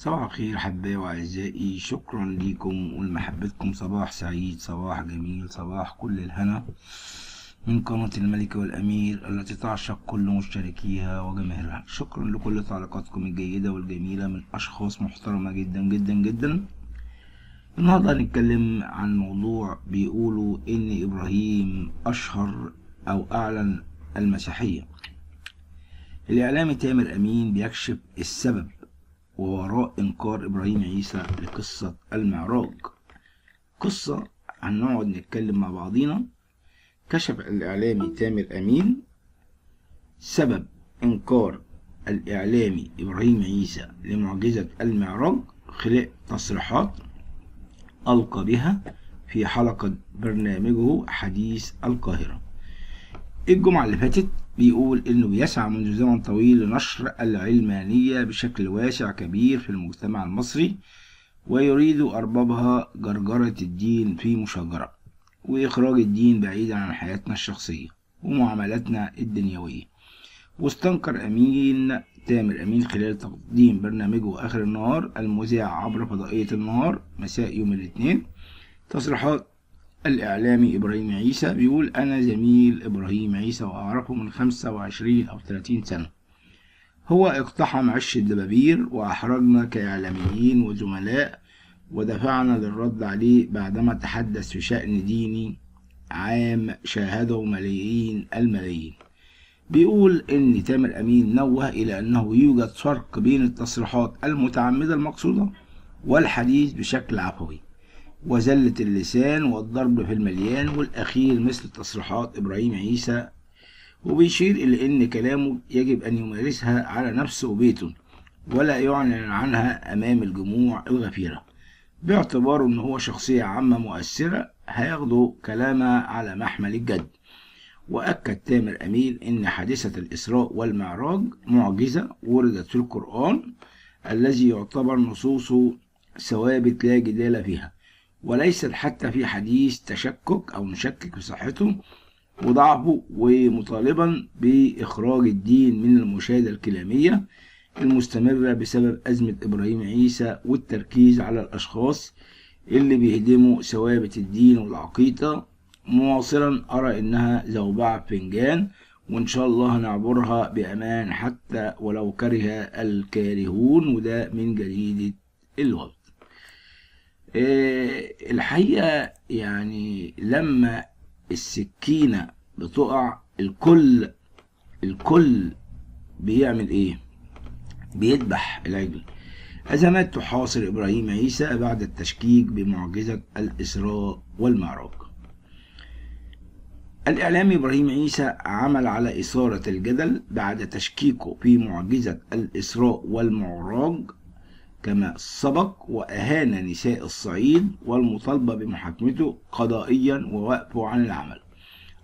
صباح الخير أحبائي وأعزائي، شكرا ليكم ولمحبتكم. صباح سعيد، صباح جميل، صباح كل الهنا من قناة الملكة والأمير التي تعشق كل مشتركيها وجماهيرها. شكرا لكل تعليقاتكم الجيدة والجميلة من أشخاص محترمة جدا جدا جدا. النهاردة هنتكلم عن موضوع بيقولوا إن إبراهيم أشهر أو أعلن المسيحية. الإعلامي تامر أمين بيكشف السبب ووراء إنكار إبراهيم عيسى لقصة المعراج. قصة هنقعد نتكلم مع بعضينا. كشف الإعلامي تامر أمين سبب إنكار الإعلامي إبراهيم عيسى لمعجزة المعراج خلال تصريحات ألقى بها في حلقة برنامجه حديث القاهرة الجمعة اللي فاتت. بيقول إنه بيسعى منذ زمن طويل لنشر العلمانية بشكل واسع كبير في المجتمع المصري، ويريد أربابها جرجرة الدين في مشاجرة وإخراج الدين بعيدا عن حياتنا الشخصية ومعاملاتنا الدنيوية. واستنكر تامر أمين خلال تقديم برنامجه آخر النهار المذاع عبر فضائية النهار مساء يوم الاثنين تصريحات الإعلامي إبراهيم عيسى. بيقول: أنا زميل إبراهيم عيسى وأعرفه من 25 أو 30 سنة. هو اقتحم عش الدبابير وأحرجنا كإعلاميين وزملاء، ودفعنا للرد عليه بعدما تحدث في شأن ديني عام شاهده ملايين الملايين. بيقول إن تامر أمين نوه إلى أنه يوجد فرق بين التصريحات المتعمدة المقصودة والحديث بشكل عفوي وزلة اللسان والضرب في المليان والأخير مثل تصريحات إبراهيم عيسى، وبيشير إلى أن كلامه يجب أن يمارسها على نفسه وبيته ولا يعلن عنها أمام الجموع الغفيرة، باعتباره أنه هو شخصية عامة مؤثرة هياخدوا كلامها على محمل الجد. وأكد تامر أمين أن حادثة الاسراء والمعراج معجزة وردت في القرآن الذي يعتبر نصوصه ثوابت لا جدال فيها، وليست حتى في حديث تشكك أو نشكك في صحته وضعفه، ومطالبا بإخراج الدين من المشاهدة الكلامية المستمرة بسبب أزمة إبراهيم عيسى والتركيز على الأشخاص اللي بيهدموا ثوابت الدين والعقيدة. مواصلا: أرى إنها زوبعة فنجان، وإن شاء الله هنعبرها بأمان حتى ولو كره الكارهون. وده من جريدة الوقت. الحقيقة يعني لما السكينة بتقع الكل بيعمل ايه؟ بيذبح العجل. أزمات تحاصر إبراهيم عيسى بعد التشكيك بمعجزة الاسراء والمعراج. الإعلامي إبراهيم عيسى عمل على إثارة الجدل بعد تشكيكه في معجزة الاسراء والمعراج كما سبق، وأهان نساء الصعيد والمطالبة بمحاكمته قضائيا ووقفه عن العمل.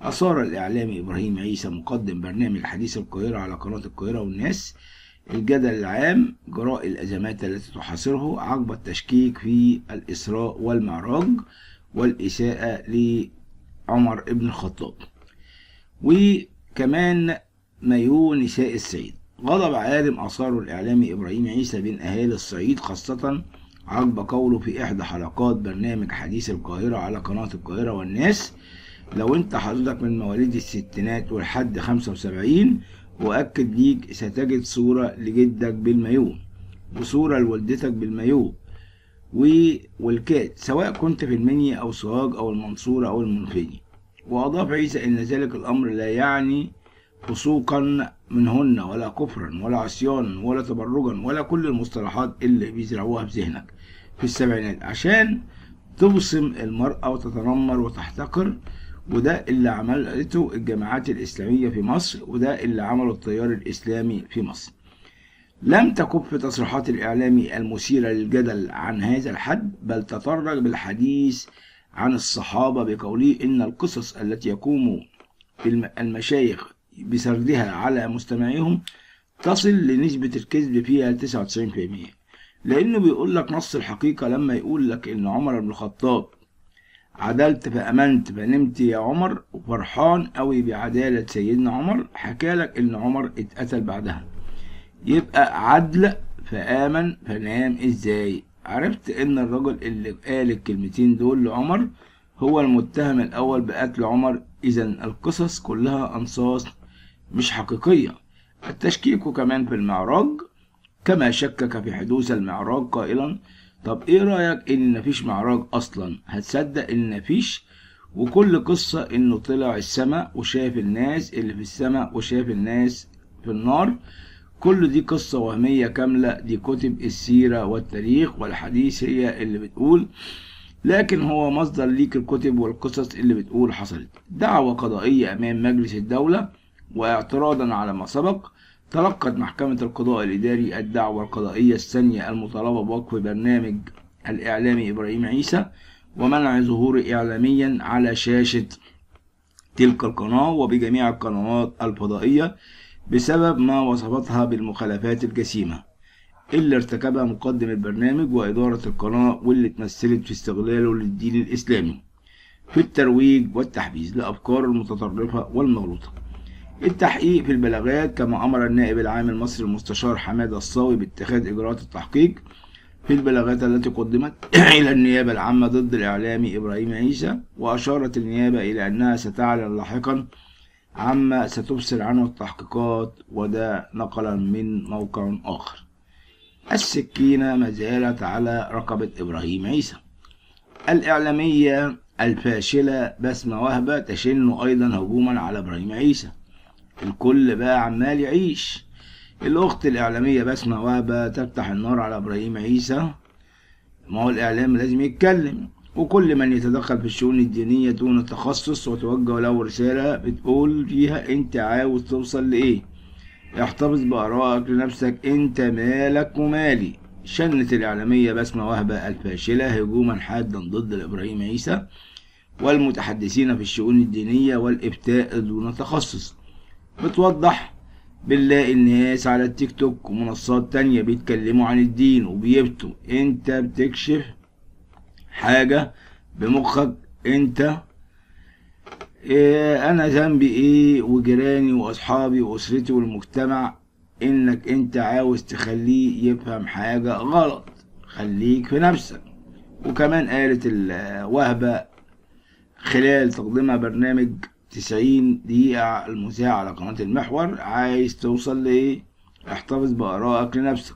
أثار الإعلامي إبراهيم عيسى مقدم برنامج حديث القاهرة على قناة القاهرة والناس الجدل العام جراء الأزمات التي تحاصره عقب التشكيك في الاسراء والمعراج والإساءة لعمر ابن الخطاب وكمان مايو نساء الصعيد. غضب عارم أثاره الإعلامي إبراهيم عيسى بين أهالي الصعيد، خاصة عقب قوله في إحدى حلقات برنامج حديث القاهرة على قناة القاهرة والناس: لو أنت حضرتك من مواليد الستينات ولحد 75 وأكد ليك ستجد صورة لجدك بالمايو وصورة لوالدتك بالمايو والكات، سواء كنت في المنيا أو سوهاج أو المنصورة أو المنوفية. وأضاف عيسى إن ذلك الأمر لا يعني فسوقا منهن ولا كفرا ولا عصيانا ولا تبرجا ولا كل المصطلحات اللي بيزرعوها في ذهنك في السبعينات عشان تبصم المرأة وتتنمر وتحتقر. وده اللي عملته الجماعات الإسلامية في مصر، وده اللي عمله التيار الإسلامي في مصر. لم تكف تصريحات الإعلامي المثيرة للجدل عن هذا الحد، بل تطرق بالحديث عن الصحابة بقوله إن القصص التي يقوم المشايخ بسردها على مستمعيهم تصل لنسبة الكذب فيها 99%، لأنه بيقول لك نص الحقيقة لما يقول لك إن عمر بن الخطاب عدلت فأمنت فنمت يا عمر، وفرحان قوي بعدالة سيدنا عمر، حكى لك إن عمر اتقتل بعدها. يبقى عدل فآمن فنام. ازاي؟ عرفت ان الرجل اللي قال الكلمتين دول لعمر هو المتهم الاول بقتل عمر. اذا القصص كلها انصاص مش حقيقية. التشكيك كمان في المعراج، كما شكك في حدوث المعراج قائلا طب ايه رأيك ان مفيش معراج اصلا؟ هتصدق ان مفيش؟ وكل قصة انه طلع السماء وشاف الناس اللي في السماء وشاف الناس في النار، كل دي قصة وهمية كاملة. دي كتب السيرة والتاريخ والحديث هي اللي بتقول، لكن هو مصدر ليك الكتب والقصص اللي بتقول حصلت. دعوة قضائية أمام مجلس الدولة، واعتراضا على ما سبق تلقت محكمة القضاء الإداري الدعوة القضائية الثانية المطالبة بوقف برنامج الإعلامي إبراهيم عيسى ومنع ظهوره إعلاميا على شاشة تلك القناة وبجميع القنوات الفضائية بسبب ما وصفتها بالمخالفات الجسيمة اللي ارتكبها مقدم البرنامج وإدارة القناة، واللي تمثلت في استغلاله للدين الإسلامي في الترويج والتحبيز لأفكار المتطرفة والمغلوطة. التحقيق في البلاغات، كما أمر النائب العام المصري المستشار حمادة الصاوي باتخاذ إجراءات التحقيق في البلاغات التي قدمت إلى النيابة العامة ضد الإعلامي إبراهيم عيسى، وأشارت النيابة إلى أنها ستعلن لاحقا عما ستبصر عنه التحقيقات، وده نقلا من موقع آخر. السكينة ما زالت على رقبة إبراهيم عيسى. الإعلامية الفاشلة بسمة وهبة تشن أيضا هجوما على إبراهيم عيسى. الكل بقى عمال يعيش. الأخت الإعلامية بسمة وهبة تفتح النار على إبراهيم عيسى. ما هو الإعلام لازم يتكلم، وكل من يتدخل في الشؤون الدينية دون تخصص وتوجه له رسالة بتقول فيها أنت عاوز توصل لإيه؟ احتفظ بآرائك لنفسك، أنت مالك ومالي. شنت الإعلامية بسمة وهبة الفاشلة هجوما حادا ضد إبراهيم عيسى والمتحدثين في الشؤون الدينية والإفتاء دون تخصص. بتوضح بنلاقي الناس على التيك توك ومنصات تانية بيتكلموا عن الدين وبيفتوا. انت بتكشف حاجة بمخك انت. انا ذنبي ايه وجيراني واصحابي واسرتي والمجتمع انك انت عاوز تخليه يفهم حاجة غلط؟ خليك في نفسك. وكمان قالت الوهبة خلال تقديمها برنامج 90 دقيقة المذاع على قناة المحور، عايز توصل لإيه؟ احتفظ بآرائك لنفسك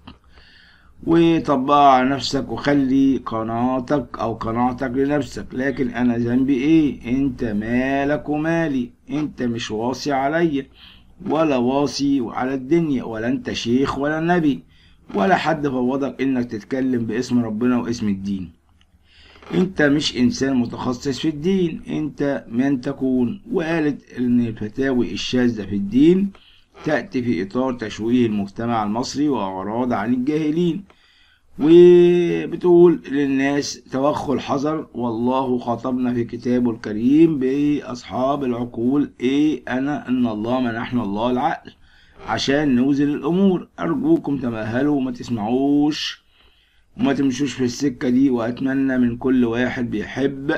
وطبقها على نفسك وخلي قناتك أو قناعتك لنفسك. لكن أنا ذنبي إيه؟ أنت مالك ومالي. أنت مش واصي عليا ولا واصي على الدنيا، ولا أنت شيخ ولا نبي ولا حد فوضك إنك تتكلم باسم ربنا واسم الدين. انت مش انسان متخصص في الدين، انت من تكون. وقالت ان الفتاوي الشاذة في الدين تأتي في اطار تشويه المجتمع المصري واعراض عن الجاهلين، وبتقول للناس توخوا الحذر، والله خاطبنا في كتابه الكريم بأصحاب العقول ايه انا ان الله منحنا الله العقل عشان نوزن الامور. ارجوكم تمهلوا وما تسمعوش وما تمشوش في السكة دي. وأتمنى من كل واحد بيحب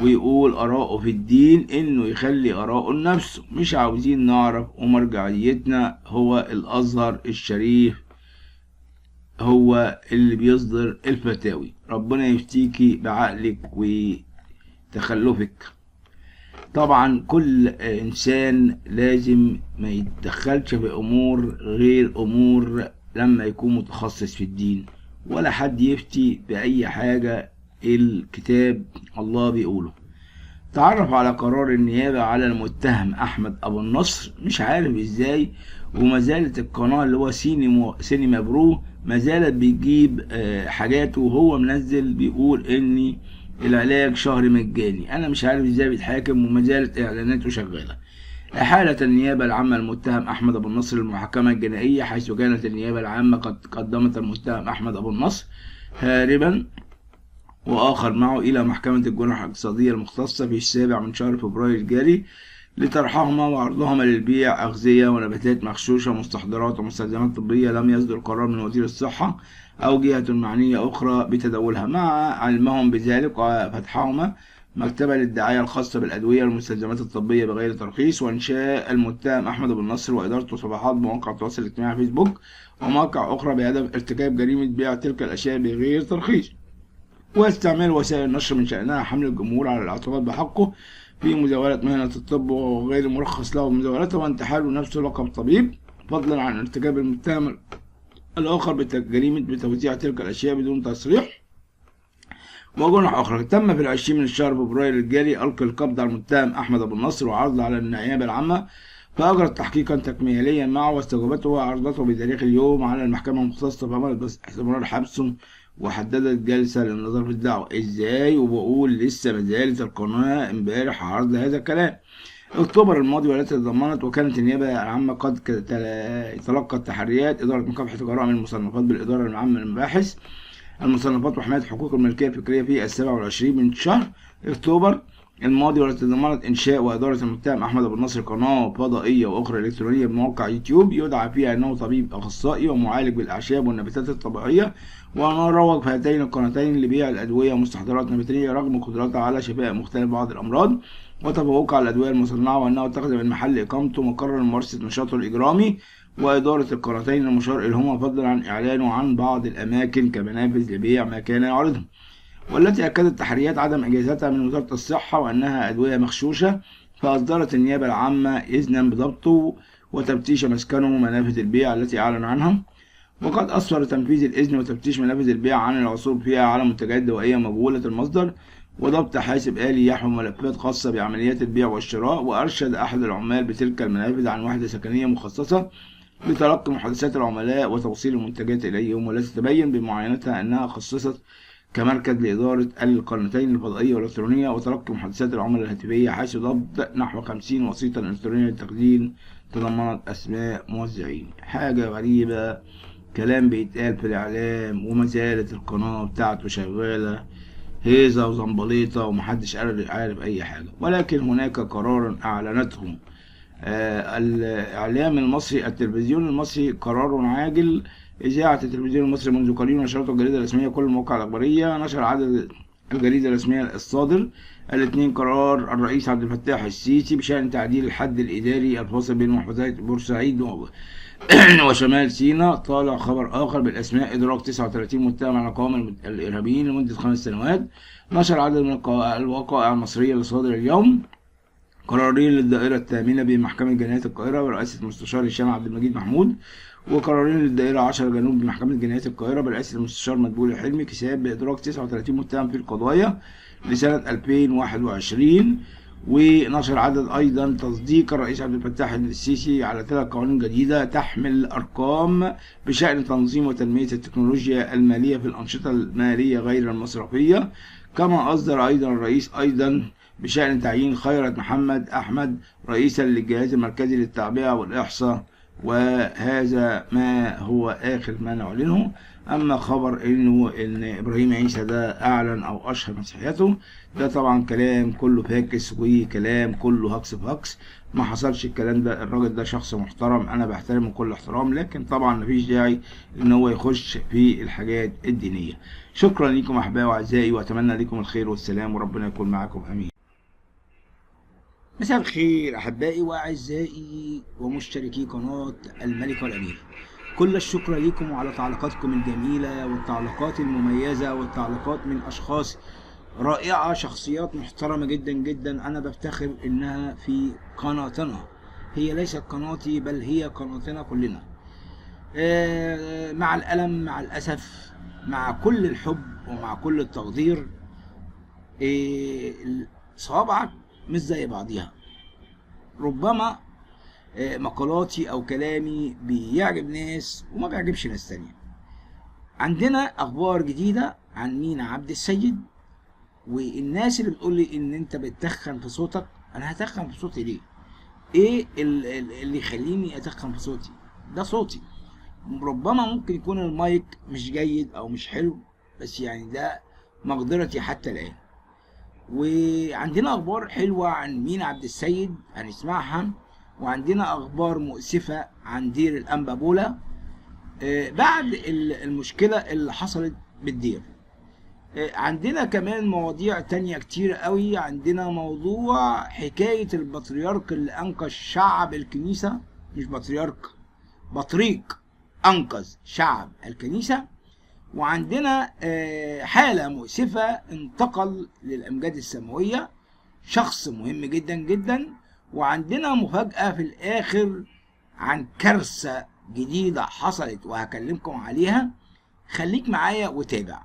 ويقول آراءه في الدين إنه يخلي آراءه لنفسه. مش عاوزين نعرف، ومرجعيتنا هو الأزهر الشريف هو اللي بيصدر الفتاوي. ربنا يفتيكي بعقلك وتخلفك. طبعا كل إنسان لازم ما يتدخلش في أمور غير أمور لما يكون متخصص في الدين، ولا حد يفتي بأي حاجة الكتاب الله بيقوله. تعرف على قرار النيابة على المتهم أحمد أبو النصر، مش عارف إزاي، وما زالت القناة اللي هو سينما برو ما زالت بيجيب حاجاته وهو منزل بيقول إن العلاج شهر مجاني. أنا مش عارف إزاي بيتحاكم وما زالت إعلاناته شغالة. أحالة النيابة العامة المتهم أحمد أبو النصر المحكمة الجنائية، حيث كانت النيابة العامة قد قدمت المتهم أحمد أبو النصر هاربا وآخر معه إلى محكمة الجنح الاقتصادية المختصة في 7 من شهر فبراير الجاري لطرحهما وعرضهما للبيع أغذية ونباتات مغشوشة ومستحضرات ومستلزمات طبية. لم يصدر قرار من وزير الصحة أو جهة معنية أخرى بتداولها، مع علمهم بذلك وفتحهما مكتبة للدعاية الخاصة بالأدوية والمستلزمات الطبية بغير ترخيص، وإنشاء المتهم أحمد أبو النصر وإدارته صفحات بمواقع التواصل الاجتماعي فيسبوك ومواقع أخرى بهدف ارتكاب جريمة بيع تلك الأشياء بغير ترخيص، واستعمال وسائل النشر من شأنها حمل الجمهور على الاعتراض بحقه في مزاولة مهنة الطب وغير مرخص له بمزاولته، وانتحال نفسه لقب طبيب، فضلا عن ارتكاب المتهم الآخر بجريمة بتوزيع تلك الأشياء بدون تصريح. وجنح آخر تم في 20 من شهر فبراير الجاري ألقي القبض على المتهم أحمد أبو النصر وعرضه على النيابة العامة، فأجرت تحقيقا تكميليا معه واستجابته وعرضته بتاريخ اليوم على المحكمة المختصة، فأمرت باستمرار حبسه وحددت جلسة للنظر في الدعوة. إزاي؟ وبقول لسه ما زالت القناة امبارح عرض هذا الكلام. أكتوبر الماضي والتي تضمنت وكانت النيابة العامة قد تلقت تحريات إدارة مكافحة جرائم المصنفات بالإدارة العامة للمباحث المصنفات وحماية حقوق الملكية الفكرية في 27 من شهر أكتوبر الماضي، والتي تضمنت إنشاء وإدارة المتهم أحمد أبو النصر قناة فضائية وأخرى إلكترونية بموقع يوتيوب يدعى فيها أنه طبيب أخصائي ومعالج بالأعشاب والنباتات الطبيعية، وأنا روج في هاتين القناتين لبيع الأدوية ومستحضرات نباتية رغم قدرتها على شفاء مختلف بعض الأمراض وتفوقها على الأدوية المصنعة، وأنه اتخذ من محل إقامته مقرا لممارسة نشاطه الإجرامي وإدارة القناتين المشار إليهما، فضلا عن إعلانه عن بعض الأماكن كمنافذ لبيع ما كان يعرضه، والتي أكدت تحريات عدم إجازتها من وزارة الصحة وأنها أدوية مغشوشة، فأصدرت النيابة العامة إذنا بضبطه وتفتيش مسكنه ومنافذ البيع التي أعلن عنها. وقد أسفر تنفيذ الإذن وتفتيش منافذ البيع عن العثور فيها على منتجات دوائية مجهولة المصدر وضبط حاسب آلي يحوي ملفات خاصة بعمليات البيع والشراء، وأرشد أحد العمال بتلك المنافذ عن وحدة سكنية مخصصة لتلقي محادثات العملاء وتوصيل المنتجات إليهم، والتي تبين بمعاينتها أنها خصصت كمركز لإدارة القناتين الفضائية والإلكترونية وتلقي محادثات العملاء الهاتفية، حيث ضبط نحو 50 وسيطة إلكترونية للتخزين تضمنت أسماء موزعين. حاجة غريبة، كلام بيتقال في الإعلام وما زالت القناة بتاعته شغالة هيزة وزنبليطة ومحدش عارف أي حاجة. ولكن هناك قرار أعلنته الإعلام المصري، التلفزيون المصري، قرار عاجل. إذاعة التلفزيون المصري منذ قليل نشرته الجريدة الرسمية كل المواقع الأخبارية. نشر عدد الجريدة الرسمية الصادر الاثنين قرار الرئيس عبد الفتاح السيسي بشأن تعديل الحد الإداري الفاصل بين محافظات بورسعيد وشمال سيناء. طالع خبر آخر بالأسماء إدراك 39 متهم على قوام الإرهابيين لمدة 5 سنوات. نشر عدد من الوقائع المصرية الصادر اليوم قرارين للدائرة الثامنة بمحكمة جنايات القاهرة برئاسة المستشار هشام عبد المجيد محمود، وقرارين للدائرة 10 جنوب بمحكمة جنايات القاهرة برئاسة المستشار مدبولي حلمي كساب بإدراك 39 متهم في القضايا لسنة 2021. ونشر عدد أيضا تصديق الرئيس عبد الفتاح السيسي على 3 قوانين جديدة تحمل أرقام بشأن تنظيم وتنمية التكنولوجيا المالية في الأنشطة المالية غير المصرفية. كما أصدر أيضا الرئيس بشأن تعيين خيرت محمد أحمد رئيسا للجهاز المركزي للتعبئة والإحصاء، وهذا ما هو آخر ما نعلنه. أما خبر إن إبراهيم عيسى ده أعلن أو أشهر مسيحيته، ده طبعا كلام كله فاكس وكلام كله هكس في هكس، ما حصلش الكلام ده. الراجل ده شخص محترم، أنا بحترمه كل احترام، لكن طبعا مفيش داعي إن هو يخش في الحاجات الدينية. شكرا لكم أحبائي وأعزائي، وأتمنى لكم الخير والسلام، وربنا يكون معكم، آمين. مساء الخير أحبائي وأعزائي ومشتركي قناة الملكة والأمير، كل الشكر لكم على تعليقاتكم الجميلة والتعليقات المميزة والتعليقات من أشخاص رائعة، شخصيات محترمة جدا جدا. أنا بفتخر إنها في قناتنا، هي ليست قناتي بل هي قناتنا كلنا. مع الألم، مع الأسف، مع كل الحب ومع كل التقدير، صوابعك مش زي بعضيها. ربما مقالاتي او كلامي بيعجب ناس وما بيعجبش ناس تانية. عندنا اخبار جديدة عن مينا عبد السيد، والناس اللي بتقول لي ان انت بتتخن في صوتك، انا هتخن في صوتي ليه؟ ايه اللي يخليني اتخن في صوتي؟ ده صوتي. ربما ممكن يكون المايك مش جيد او مش حلو، بس يعني ده مقدرتي حتى الان. وعندنا اخبار حلوة عن مينا عبد السيد هنسمعها، وعندنا اخبار مؤسفة عن دير الانبابولة بعد المشكلة اللي حصلت بالدير. عندنا كمان مواضيع تانية كتير قوي. عندنا موضوع حكاية البطريرك اللي أنقذ شعب الكنيسة، مش بطريرك، بطريق أنقذ شعب الكنيسة. وعندنا حالة مؤسفة، انتقل للأمجاد السماوية، شخص مهم جدا جدا. وعندنا مفاجأة في الآخر عن كارثة جديدة حصلت وهكلمكم عليها. خليك معايا وتابع.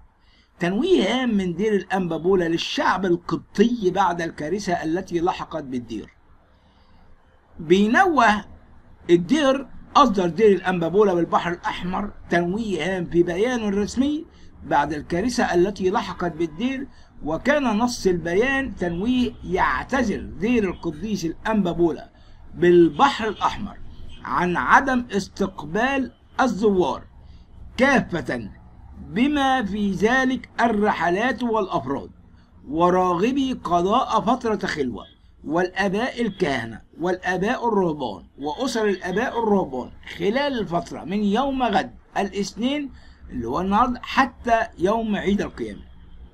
تنويه هام من دير الأنبابولة للشعب القبطي بعد الكارثة التي لحقت بالدير. بينوه الدير، أصدر دير الأنبابولة بالبحر الأحمر تنويه هام في بيان رسمي بعد الكارثة التي لحقت بالدير. وكان نص البيان تنويه يعتذر دير القديس الأنبابولة بالبحر الأحمر عن عدم استقبال الزوار كافة، بما في ذلك الرحلات والأفراد وراغبي قضاء فترة خلوة، والآباء الكهنة والآباء الرهبان وأسر الآباء الرهبان خلال الفترة من يوم غد الاثنين اللي هو النهارده حتى يوم عيد القيامة.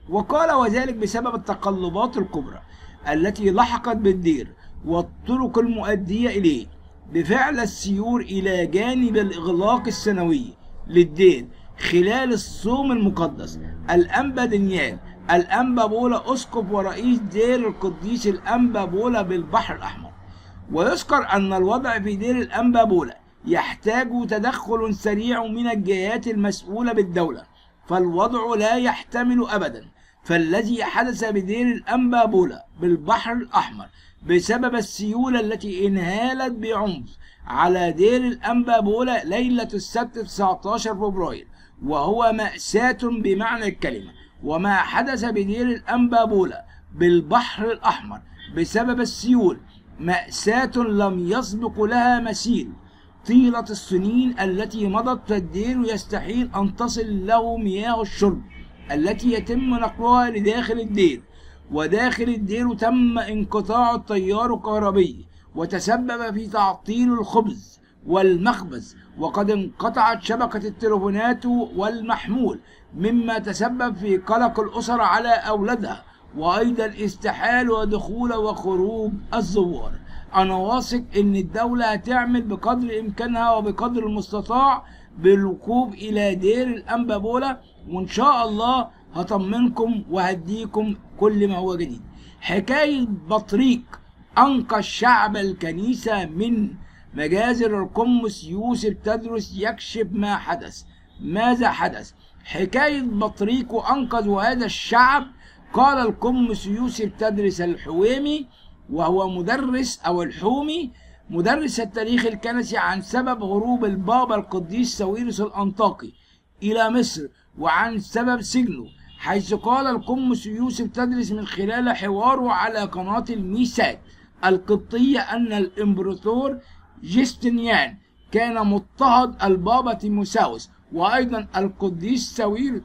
وقال وذلك بسبب التقلبات الكبرى التي لحقت بالدير والطرق المؤدية إليه بفعل السيور إلى جانب الإغلاق السنوي للدير خلال الصوم المقدس. الأنبا دانيال الأنبابولة أسقف ورئيس دير القديس الأنبابولة بالبحر الأحمر. ويذكر أن الوضع في دير الأنبابولة يحتاج تدخل سريع من الجهات المسؤولة بالدولة، فالوضع لا يحتمل أبدا. فالذي حدث بدير الأنبابولة بالبحر الأحمر بسبب السيولة التي انهالت بعنف على دير الأنبابولة ليلة السبت 19 فبراير وهو مأساة بمعنى الكلمة. وما حدث بدير الأنبابولة بالبحر الأحمر بسبب السيول مأساة لم يسبق لها مثيل طيلة السنين التي مضت. فالدير يستحيل أن تصل له مياه الشرب التي يتم نقلها لداخل الدير، وداخل الدير تم انقطاع التيار الكهربي وتسبب في تعطيل الخبز والمخبز، وقد انقطعت شبكة التليفونات والمحمول مما تسبب في قلق الأسر على أولادها، وأيضا استحال ودخول وخروج الزوار. أنا واثق إن الدولة هتعمل بقدر إمكانها وبقدر المستطاع بالوقوف إلى دير الأنبابولة، وإن شاء الله هطمنكم وهديكم كل ما هو جديد. حكاية بطريق أنقذ شعب الكنيسة من مجازر القمص يوسف تدرس يكشف ما حدث. ماذا حدث؟ حكاية بطريق أنقذ هذا الشعب. قال القمص يوسف تدرس الحويمي، وهو مدرس أو الحومي مدرس التاريخ الكنسي، عن سبب هروب البابا القديس ساويرس الأنطاكي إلى مصر وعن سبب سجنه، حيث قال القمص يوسف تدرس من خلال حواره على قناة الميسات القبطية أن الإمبراطور جستنيان كان مضطهد البابا تيموساوس وأيضا القديس ساويرس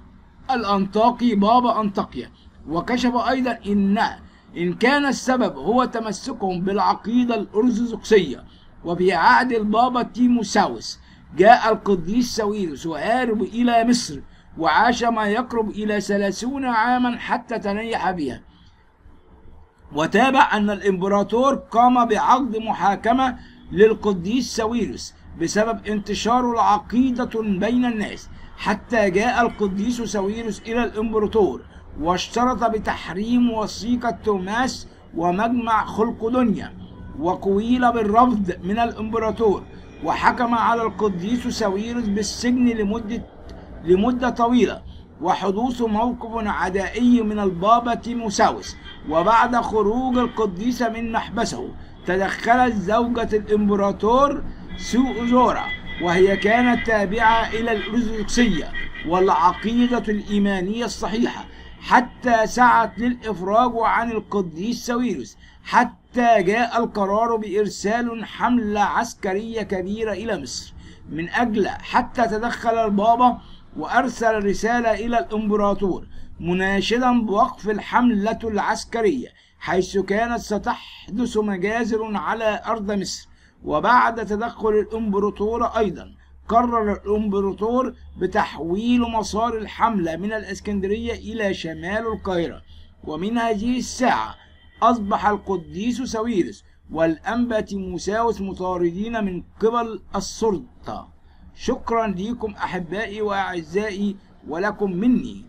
الأنطاكي بابا أنطاكيا. وكشف أيضا إن كان السبب هو تمسكهم بالعقيدة الأرثوذكسية. وفي عهد البابا تيموساوس جاء القديس ساويرس وهارب إلى مصر وعاش ما يقرب إلى 30 عاما حتى تنيح بها. وتابع أن الإمبراطور قام بعقد محاكمة للقديس ساويرس بسبب انتشار العقيدة بين الناس، حتى جاء القديس ساويرس إلى الإمبراطور واشترط بتحريم وثيقة توماس ومجمع خلقدونيا، وقويل بالرفض من الإمبراطور، وحكم على القديس ساويرس بالسجن لمدة طويلة وحدوث موقف عدائي من البابا تيموساوس. وبعد خروج القديس من محبسه تدخلت زوجة الإمبراطور سوءزورا، وهي كانت تابعة إلى الأرثوذكسية والعقيدة الإيمانية الصحيحة، حتى سعت للإفراج عن القديس ساويرس، حتى جاء القرار بإرسال حملة عسكرية كبيرة إلى مصر من أجل حتى تدخل البابا وأرسل رسالة إلى الإمبراطور مناشدا بوقف الحملة العسكرية، حيث كانت ستحدث مجازر على أرض مصر. وبعد تدخل الإمبراطور أيضا قرر الإمبراطور بتحويل مسار الحملة من الإسكندرية إلى شمال القاهرة، ومن هذه الساعة أصبح القديس ساويرس والأنبا تيموساوس مطاردين من قبل السلطة. شكرا لكم أحبائي وأعزائي، ولكم مني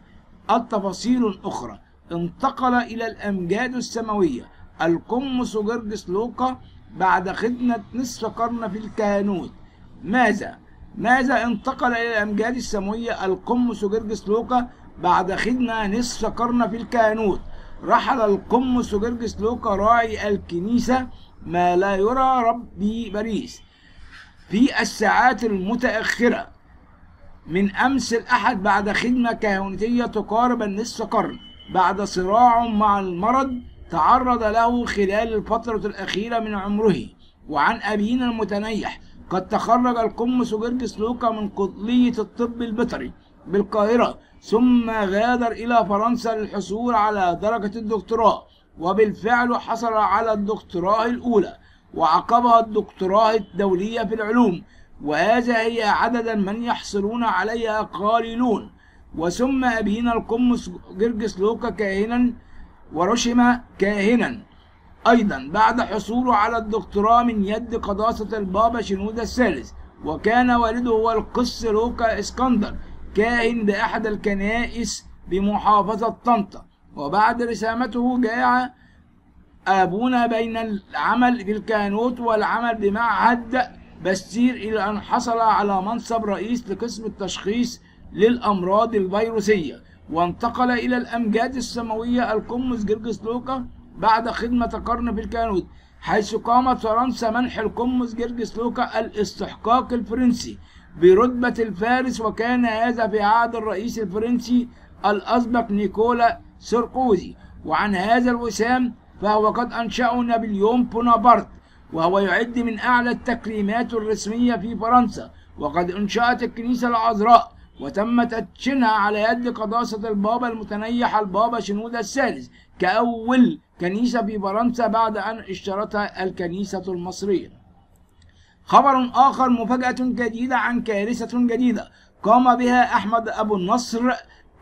التفاصيل أخرى. انتقل إلى الأمجاد السماوية القمص جرجس لوقا بعد خدمة نصف قرن في الكهنوت. ماذا انتقل إلى الأمجاد السماوية القمص جرجس لوقا بعد خدمة نصف قرن في الكهنوت؟ رحل القمص جرجس لوقا راعي الكنيسة ما لا يرى ربي باريس في الساعات المتأخرة من أمس الأحد بعد خدمة كهنوتية تقارب النصف قرن، بعد صراع مع المرض تعرض له خلال الفترة الأخيرة من عمره. وعن أبينا المتنيح قد تخرج القمص جرجس لوقا من كلية الطب البيطري بالقاهرة، ثم غادر إلى فرنسا للحصول على درجة الدكتوراه، وبالفعل حصل على الدكتوراه الأولى وعقبها الدكتوراه الدولية في العلوم، وهذا هي عددا من يحصلون عليها قليلون. وسمى أبينا القمص جرجس لوقا كاهنا ورشم كاهنا أيضا بعد حصوله على الدكتوراه من يد قداسة البابا شنودة الثالث. وكان والده هو القس لوقا اسكندر كاهن بأحد الكنائس بمحافظة طنطا. وبعد رسامته جاء أبونا بين العمل في الكهنوت والعمل بمعهد بستير إلى أن حصل على منصب رئيس لقسم التشخيص للأمراض الفيروسية. وانتقل إلى الأمجاد السماوية القمص جرجس لوقا بعد خدمة قرن في الكهنوت، حيث قامت فرنسا منح القمص جرجس لوقا الاستحقاق الفرنسي برتبة الفارس، وكان هذا في عهد الرئيس الفرنسي الأسبق نيكولا ساركوزي. وعن هذا الوسام فهو قد أنشأه نابليون بونابرت، وهو يعد من أعلى التكريمات الرسمية في فرنسا. وقد انشأت الكنيسة العذراء وتم تدشينها على يد قداسة البابا المتنيح البابا شنودة الثالث كأول كنيسة في فرنسا بعد أن اشترتها الكنيسة المصرية. خبر آخر، مفاجأة جديدة عن كارثة جديدة قام بها أحمد أبو النصر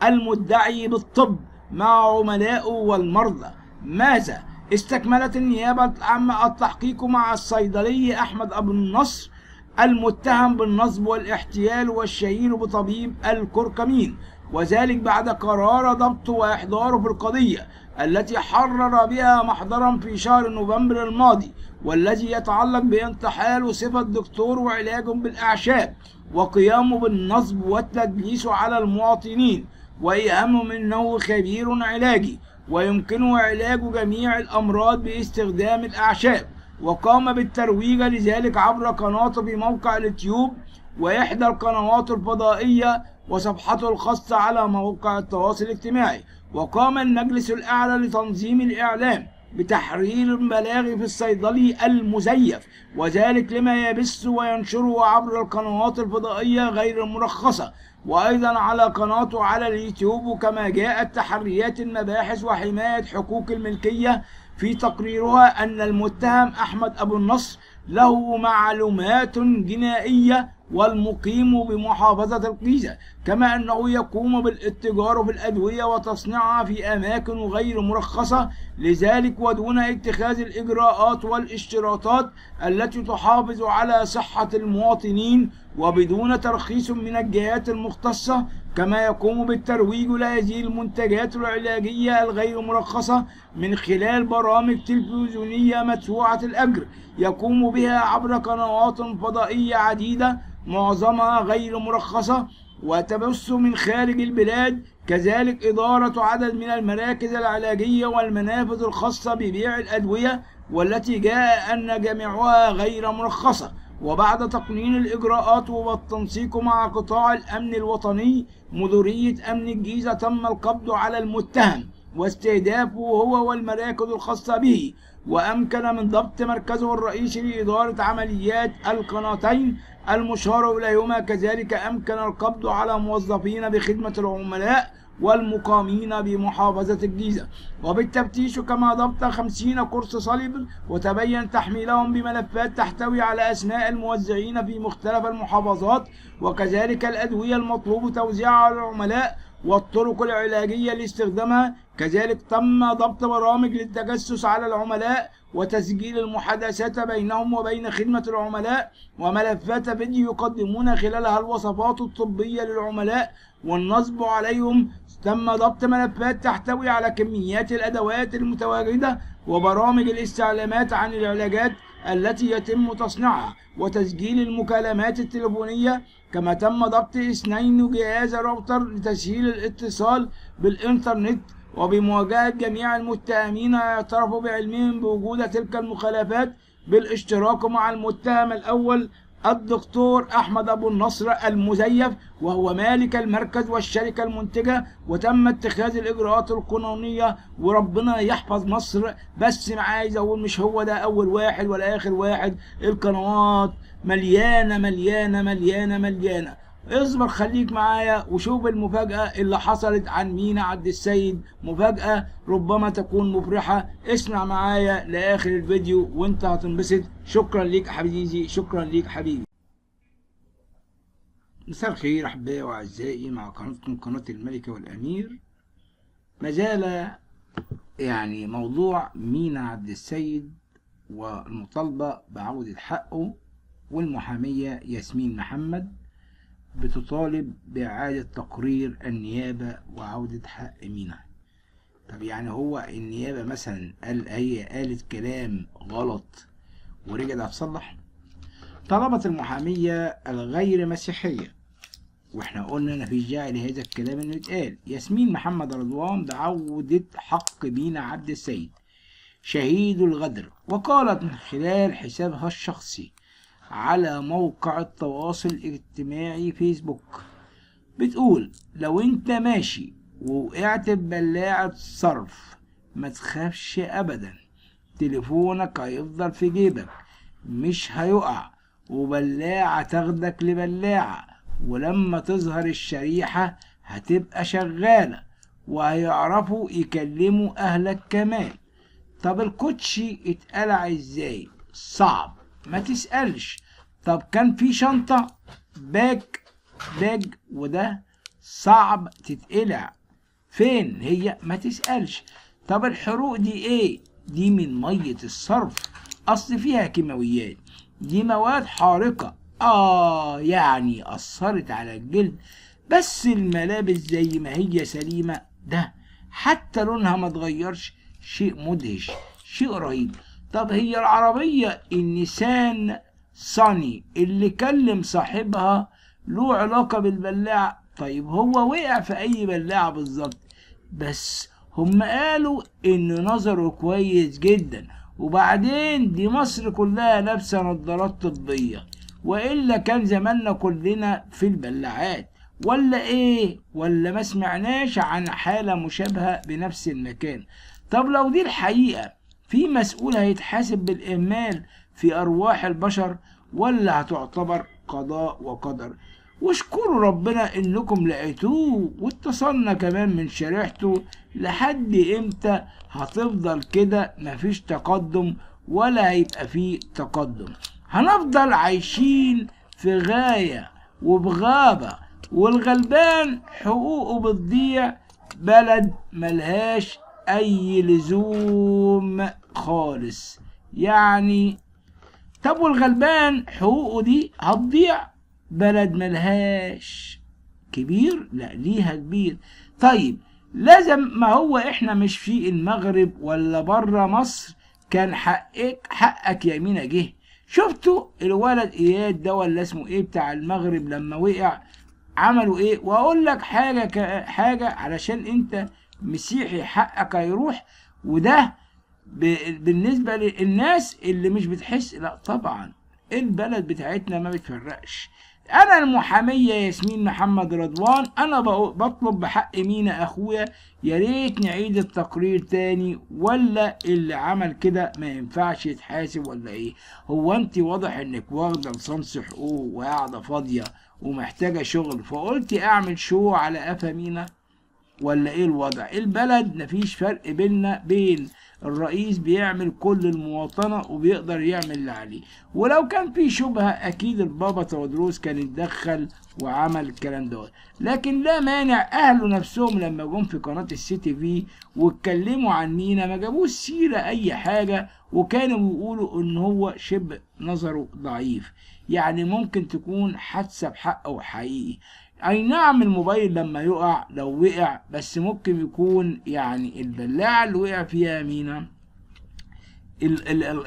المدعي بالطب مع عملائه والمرضى. ماذا؟ استكملت النيابة العامة التحقيق مع الصيدلي أحمد أبو النصر المتهم بالنصب والاحتيال والشهير بطبيب الكركمين، وذلك بعد قرار ضبطه وإحضاره في القضية التي حرر بها محضرا في شهر نوفمبر الماضي، والذي يتعلق بانتحاله صفة دكتور وعلاجه بالأعشاب وقيامه بالنصب والتدليس على المواطنين، وإيهامهم أنه خبير علاجي ويمكنه علاج جميع الأمراض باستخدام الأعشاب، وقام بالترويج لذلك عبر قناته في موقع اليوتيوب وإحدى القنوات الفضائية وصفحته الخاصة على موقع التواصل الاجتماعي. وقام المجلس الأعلى لتنظيم الإعلام بتحرير البلاغ في الصيدلي المزيف، وذلك لما يبث وينشره عبر القنوات الفضائية غير المرخصة، وأيضا على قناته على اليوتيوب. كما جاءت تحريات المباحث وحماية حقوق الملكية في تقريرها أن المتهم أحمد أبو النصر له معلومات جنائية والمقيم بمحافظة الجيزة، كما أنه يقوم بالاتجار في الأدوية وتصنيعها في أماكن غير مرخصة لذلك، ودون اتخاذ الإجراءات والاشتراطات التي تحافظ على صحة المواطنين وبدون ترخيص من الجهات المختصة. كما يقوم بالترويج لهذه المنتجات العلاجية الغير مرخصة من خلال برامج تلفزيونية مدفوعة الأجر يقوم بها عبر قنوات فضائية عديدة معظمها غير مرخصة وتبث من خارج البلاد. كذلك إدارة عدد من المراكز العلاجية والمنافذ الخاصة ببيع الأدوية والتي جاء أن جميعها غير مرخصة. وبعد تقنين الإجراءات والتنسيق مع قطاع الأمن الوطني مديرية أمن الجيزة تم القبض على المتهم واستهدافه هو والمراكز الخاصة به، وأمكن من ضبط مركزه الرئيسي لإدارة عمليات القناتين المشار إليهما. كذلك أمكن القبض على موظفين بخدمة العملاء والمقامين بمحافظة الجيزة، وبالتفتيش كما ضبط 50 قرص صلب، وتبين تحميلهم بملفات تحتوي على أسماء الموزعين في مختلف المحافظات، وكذلك الأدوية المطلوب توزيعها على العملاء والطرق العلاجية لاستخدامها. كذلك تم ضبط برامج للتجسس على العملاء وتسجيل المحادثات بينهم وبين خدمة العملاء، وملفات فيديو يقدمون خلالها الوصفات الطبية للعملاء والنصب عليهم. تم ضبط ملفات تحتوي على كميات الأدوات المتواجدة وبرامج الاستعلامات عن العلاجات التي يتم تصنيعها وتسجيل المكالمات التليفونية. كما تم ضبط 2 جهاز راوتر لتسهيل الاتصال بالإنترنت، وبمواجهة جميع المتهمين يعترفوا بعلمهم بوجود تلك المخالفات بالاشتراك مع المتهم الأول الدكتور أحمد أبو النصر المزيف، وهو مالك المركز والشركة المنتجة. وتم اتخاذ الإجراءات القانونية، وربنا يحفظ مصر. بس عايز أقول مش هو ده أول واحد ولا آخر واحد، القنوات مليانة مليانة مليانة مليانة. اصبر خليك معايا وشوف المفاجأة اللي حصلت عن مينا عبد السيد، مفاجأة ربما تكون مفرحة. اسمع معايا لآخر الفيديو وانت هتنبسط. شكرا ليك حبيبي، شكرا ليك حبيبي. مساء الخير أحبائي وأعزائي، مع قناتكم قناة الملكة والأمير. مازال يعني موضوع مينا عبد السيد والمطالبة بعودة حقه، والمحامية ياسمين محمد بتطالب بإعادة تقرير النيابة وعودة حق مينا. طب يعني هو النيابة مثلا هي قالت كلام غلط ورجعت تصلح؟ طلبت المحامية الغير مسيحية، واحنا قلنا مفيش داعي لهذا الكلام انه يتقال، ياسمين محمد رضوان بعودة حق مينا عبد السيد شهيد الغدر. وقالت من خلال حسابها الشخصي على موقع التواصل الاجتماعي فيسبوك، بتقول: لو انت ماشي ووقعت ببلاعة صرف ما تخافش ابدا، تليفونك هيفضل في جيبك مش هيقع، وبلاعة تاخدك لبلاعة، ولما تظهر الشريحة هتبقى شغالة وهيعرفوا يكلموا اهلك كمان. طب الكوتشي اتقلع ازاي؟ صعب، ما تسألش. طب كان في شنطة باج وده صعب تتقلع، فين هي؟ ما تسألش. طب الحروق دي ايه؟ دي من مية الصرف، اصل فيها كيماويات، دي مواد حارقة يعني اثرت على الجلد، بس الملابس زي ما هي سليمة، ده حتى لونها ما اتغيرش. شيء مدهش، شيء رهيب. طب هي العربية النيسان صاني اللي كلم صاحبها له علاقة بالبلاعة؟ طيب هو وقع في اي بلاعة بالظبط؟ بس هم قالوا ان نظره كويس جدا، وبعدين دي مصر كلها لابسة نظارات طبية، وإلا كان زماننا كلنا في البلاعات ولا ايه؟ ولا ما سمعناش عن حالة مشابهة بنفس المكان؟ طب لو دي الحقيقة، في مسؤول هيتحاسب بالإهمال في أرواح البشر، ولا هتعتبر قضاء وقدر؟ واشكروا ربنا انكم لقيتوه واتصلنا كمان من شريحته. لحد امتى هتفضل كده؟ مفيش تقدم ولا هيبقى فيه تقدم، هنفضل عايشين في غاية وبغابة، والغلبان حقوقه بتضيع، بلد ملهاش اي لزوم خالص يعني. طب والغلبان حقوقه دي هتضيع، بلد ملهاش كبير؟ لا ليها كبير. طيب لازم، ما هو احنا مش في المغرب ولا بره مصر، كان حقك يا مينا جه. شفتوا الولد اياد ده ولا اسمه ايه بتاع المغرب لما وقع عملوا ايه؟ واقول لك حاجة علشان انت مسيحي حقك هيروح، وده بالنسبة للناس اللي مش بتحس. لا طبعا البلد بتاعتنا ما بتفرقش. انا المحامية ياسمين محمد رضوان، انا بطلب بحق مينا اخويا، يا ريت نعيد التقرير تاني، ولا اللي عمل كده ما ينفعش يتحاسب ولا ايه؟ هو انت واضح انك واخده لصنص حقوق وقاعده فاضيه ومحتاجه شغل، فقلتي اعمل شو على قفا مينا؟ ولا ايه الوضع؟ البلد مفيش فرق بيننا بين الرئيس بيعمل كل المواطنة وبيقدر يعمل اللي عليه، ولو كان في شبهة اكيد البابا تودروس كان اتدخل وعمل الكلام دوت. لكن لا مانع اهله نفسهم لما جم في قناة السي تي في واتكلموا عن مينا ما جابوش سيرة اي حاجة، وكانوا بيقولوا ان هو شبه نظره ضعيف، يعني ممكن تكون حادثة بحقه حقيقي. اي نعم الموبايل لما يقع لو وقع، بس ممكن يكون يعني البلاعة اللي وقع فيها مينا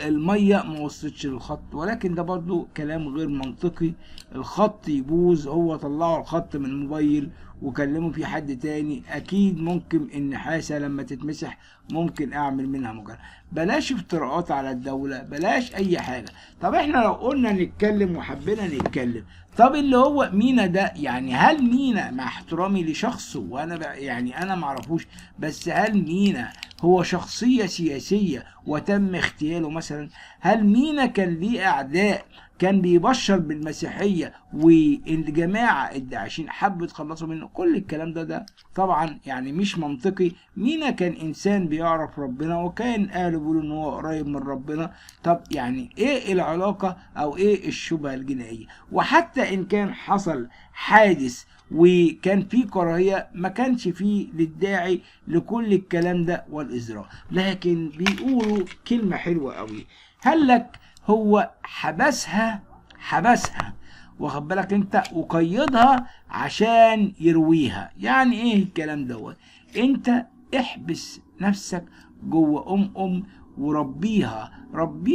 المية ما وصلتش للخط، ولكن ده برضو كلام غير منطقي. الخط يبوظ، هو طلعوا الخط من الموبايل وكلموا في حد تاني، اكيد ممكن النحاسة لما تتمسح ممكن اعمل منها مكان. بلاش افتراءات على الدولة، بلاش اي حاجة. طب احنا لو قلنا نتكلم وحبينا نتكلم، طب اللي هو مينا ده يعني هل مينا مع احترامي لشخصه وانا يعني انا معرفوش، بس هل مينا هو شخصية سياسية وتم اغتياله مثلا؟ هل مينا كان ليه اعداء كان بيبشر بالمسيحية والجماعة الداعشين حبوا يتخلصوا منه؟ كل الكلام ده طبعا يعني مش منطقي. مينا كان انسان بيعرف ربنا، وكان اهله بيقولوا ان هو قريب من ربنا. طب يعني ايه العلاقة او ايه الشبهة الجنائية؟ وحتى ان كان حصل حادث وكان في كراهية ما كانش فيه للداعي لكل الكلام ده والازراء. لكن بيقولوا كلمة حلوة قوي، هل لك هو حبسها واخد بالك انت، وقيدها عشان يرويها. يعني ايه الكلام دوت؟ انت احبس نفسك جوه وربيها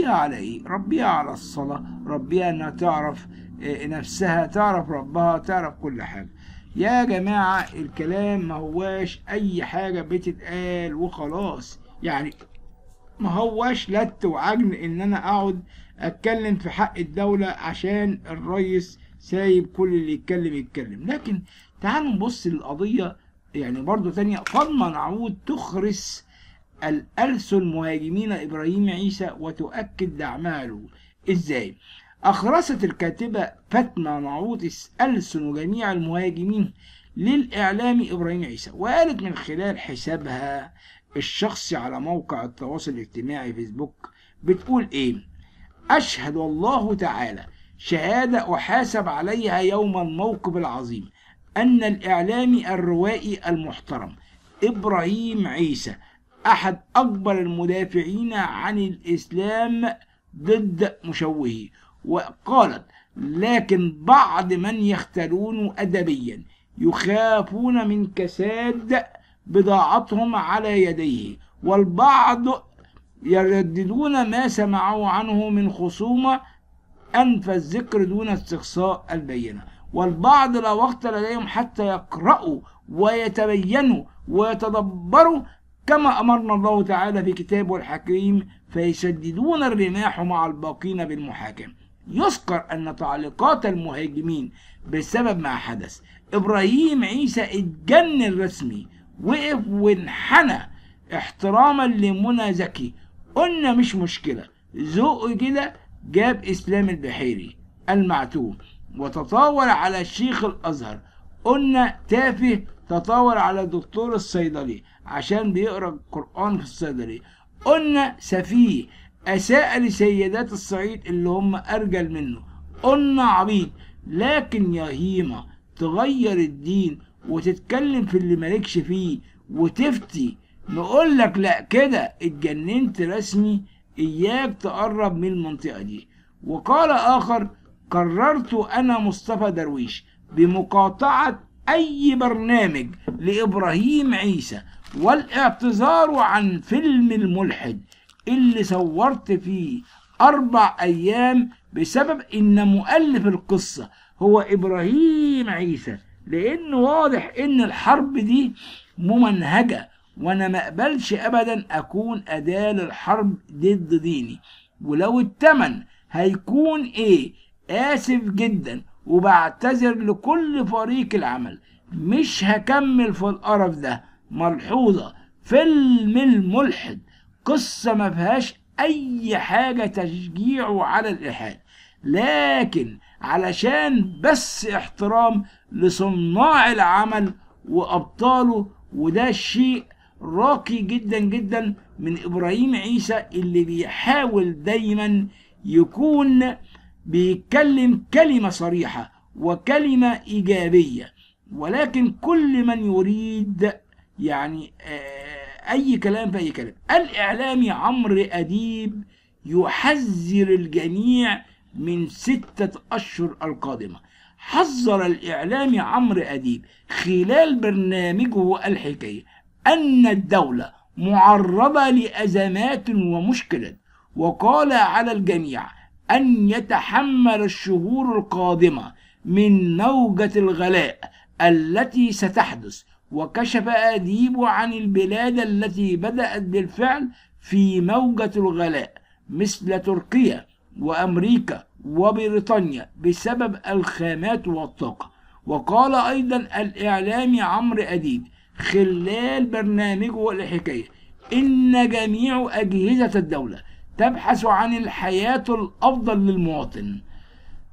على ايه؟ ربيها على الصلاة، ربيها انها تعرف نفسها، تعرف ربها، تعرف كل حاجة. يا جماعة الكلام ما هواش اي حاجة بتتقال وخلاص، يعني ما هواش لت وعجن ان انا اقعد اتكلم في حق الدولة عشان الرئيس سايب كل اللي يتكلم. لكن تعالوا نبص للقضية يعني برضو تانية. فاطمة نعود تخرس الألسن مهاجمين إبراهيم عيسى وتؤكد دعمها له. إزاي؟ أخرست الكاتبة فاطمة نعود ألسن جميع المهاجمين للإعلام إبراهيم عيسى، وقالت من خلال حسابها الشخصي على موقع التواصل الاجتماعي فيسبوك، بتقول إيه؟ أشهد الله تعالى شهادة أحاسب عليها يوم الموقف العظيم أن الإعلامي الروائي المحترم إبراهيم عيسى أحد أكبر المدافعين عن الإسلام ضد مشوهيه. وقالت: لكن بعض من يختلون أدبيا يخافون من كساد بضاعتهم على يديه، والبعض يرددون ما سمعوا عنه من خصومة أنفى الذكر دون استقصاء البينة، والبعض لا وقت لديهم حتى يقرأوا ويتبينوا ويتدبروا كما أمرنا الله تعالى في كتابه الحكيم، فيسددون الرماح مع الباقين بالمحاكم. يذكر أن تعليقات المهاجمين بسبب ما حدث، إبراهيم عيسى اتجنن رسمي، وقف وانحنى احتراما لمنى زكي. قلنا مش مشكلة، ذوقه كده، جاب إسلام البحيري المعتوه وتطاول على الشيخ الأزهر. قلنا تافه، تطاول على الدكتور الصيدلي عشان بيقرأ القرآن في الصيدلية. قلنا سفيه، أساء لسيدات الصعيد اللي هم أرجل منه. قلنا عبيط. لكن يا هيمة تغير الدين وتتكلم في اللي مالكش فيه وتفتي، نقولك لا كده اتجننت رسمي، إياك تقرب من المنطقة دي. وقال آخر: قررت أنا مصطفى درويش بمقاطعة أي برنامج لإبراهيم عيسى والاعتذار عن فيلم الملحد اللي صورت فيه 4 أيام بسبب إن مؤلف القصة هو إبراهيم عيسى، لأنه واضح إن الحرب دي ممنهجة، وأنا ما أقبلش أبدا أكون أداة للحرب ضد ديني، ولو التمن هيكون إيه آسف جدا وبعتذر لكل فريق العمل. مش هكمل في القرف ده. ملحوظة: فيلم الملحد قصة ما فيهاش أي حاجة تشجيعه على الإلحاد، لكن علشان بس احترام لصناع العمل وأبطاله وده شيء راقي جدا جدا من إبراهيم عيسى، اللي بيحاول دايما يكون بيتكلم كلمة صريحة وكلمة إيجابية، ولكن كل من يريد يعني أي كلام في أي كلام. الإعلامي عمرو أديب يحذر الجميع من 6 أشهر القادمة. حذر الإعلامي عمرو أديب خلال برنامجه الحكاية أن الدولة معرضة لأزمات ومشكلات، وقال على الجميع أن يتحمل الشهور القادمة من موجة الغلاء التي ستحدث. وكشف أديب عن البلاد التي بدأت بالفعل في موجة الغلاء مثل تركيا وأمريكا وبريطانيا بسبب الخامات والطاقة. وقال أيضا الإعلامي عمرو أديب خلال برنامجه الحكاية إن جميع أجهزة الدولة تبحث عن الحياة الأفضل للمواطن.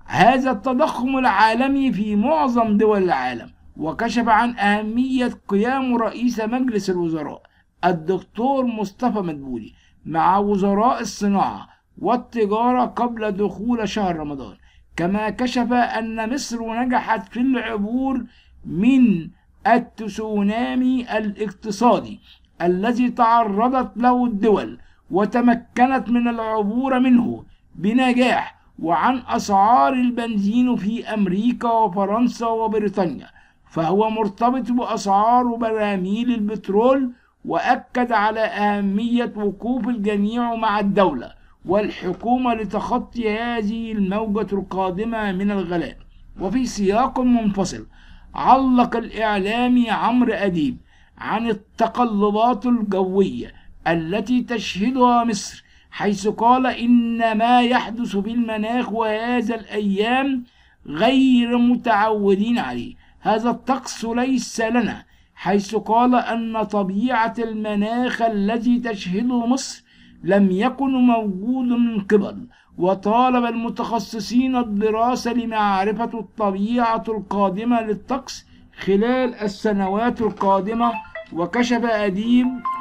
هذا التضخم العالمي في معظم دول العالم. وكشف عن أهمية قيام رئيس مجلس الوزراء الدكتور مصطفى مدبولي مع وزراء الصناعة والتجارة قبل دخول شهر رمضان. كما كشف أن مصر نجحت في العبور من التسونامي الاقتصادي الذي تعرضت له الدول، وتمكنت من العبور منه بنجاح. وعن أسعار البنزين في أمريكا وفرنسا وبريطانيا، فهو مرتبط بأسعار براميل البترول، وأكد على أهمية وقوف الجميع مع الدولة والحكومة لتخطي هذه الموجة القادمة من الغلاء. وفي سياق منفصل علق الإعلامي عمرو أديب عن التقلبات الجوية التي تشهدها مصر، حيث قال إن ما يحدث في المناخ وهذا الأيام غير متعودين عليه. هذا الطقس ليس لنا، حيث قال أن طبيعة المناخ الذي تشهده مصر لم يكن موجود من قبل. وطالب المتخصصين الدراسة لمعرفة الطبيعة القادمة للطقس خلال السنوات القادمة. وكشف أديب